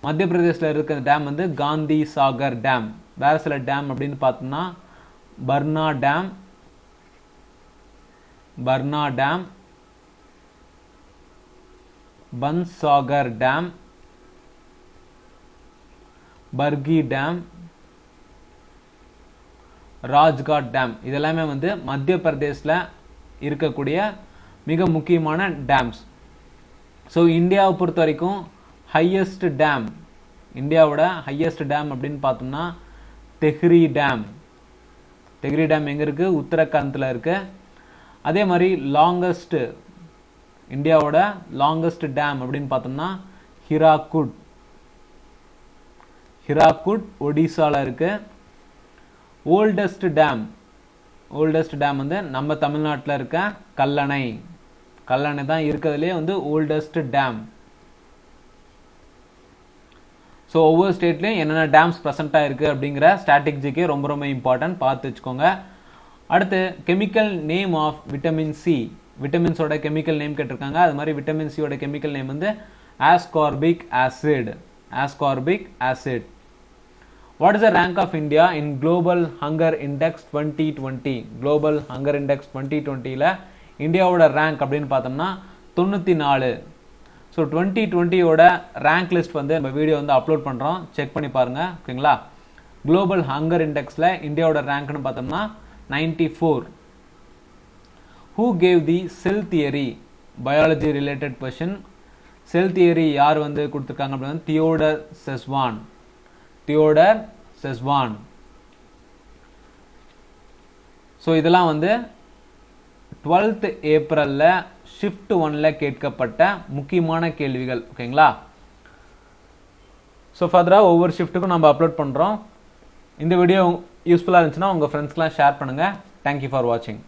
மத்திய பிரதேசில் இருக்கிற டேம் வந்து காந்தி சாகர் டேம். வேறு சில டேம் அப்படின்னு பார்த்தோம்னா பர்னா dam, Bansagar dam, பர்கி dam, Rajghat dam. இதெல்லாமே வந்து மத்திய பிரதேசில் இருக்கக்கூடிய மிக முக்கியமான டேம்ஸ். ஸோ இந்தியாவை பொறுத்த வரைக்கும் ஹையஸ்ட் டேம், இந்தியாவோட ஹையஸ்ட் டேம் அப்படின்னு பார்த்தோம்னா தெஹ்ரி டேம். தெஹ்ரி டேம் எங்கே இருக்குது? உத்தரகாண்டில் இருக்குது. அதே மாதிரி லாங்கஸ்ட், இந்தியாவோட லாங்கஸ்ட் டேம் அப்படின்னு பார்த்தோம்னா ஹிராக்குட் ஒடிசாவில் இருக்குது. ஓல்டஸ்ட் டேம் வந்து நம்ம தமிழ்நாட்டில் இருக்க கல்லணை தான் இருக்கிறதுலே வந்து ஓல்டஸ்ட் டேம். ஸோ ஒவ்வொரு ஸ்டேட்லையும் என்னென்ன டேம்ஸ் ப்ரெசென்ட்டாக இருக்குது அப்படிங்கிற ஸ்ட்ராட்டஜிக்கே ரொம்ப ரொம்ப இம்பார்ட்டன்ட், பார்த்து வச்சுக்கோங்க. அடுத்து, chemical name of vitamin C. விட்டமின்ஸோட கெமிக்கல் நேம் கேட்டிருக்காங்க. அது மாதிரி விட்டமின் சியோட கெமிக்கல் நேம் வந்து ascorbic acid. What is the rank of India in Global Hunger Index 2020? Global Hunger Index 2020ல இந்தியாவோட ரேங்க் அப்படின்னு பார்த்தோம்னா 94. ஸோ 2020யோட ரேங்க் லிஸ்ட் வந்து நம்ம வீடியோ வந்து அப்லோட் பண்ணுறோம், செக் பண்ணி பாருங்க. ஓகேங்களா. குளோபல் ஹங்கர் இண்டெக்ஸில் இந்தியாவோட ரேங்க்னு பார்த்தோம்னா 94. Who gave the cell theory? Biology related question. Sell theory யார் வந்து கொடுத்துருக்காங்க அப்படின்னா தியோடர் செஸ்வான். ஸோ இதெல்லாம் வந்து 12th ஏப்ரலில் ஷிஃப்ட் 1ல கேட்கப்பட்ட முக்கியமான கேள்விகள். ஓகேங்களா. ஸோ ஃபர்தராக ஒவ்வொரு ஷிஃப்ட்டுக்கும் நம்ம அப்லோட் பண்ணுறோம். இந்த வீடியோ யூஸ்ஃபுல்லாக இருந்துச்சுன்னா உங்கள் ஃப்ரெண்ட்ஸ்க்கெலாம் ஷேர் பண்ணுங்கள். தேங்க்யூ ஃபார் வாட்சிங்.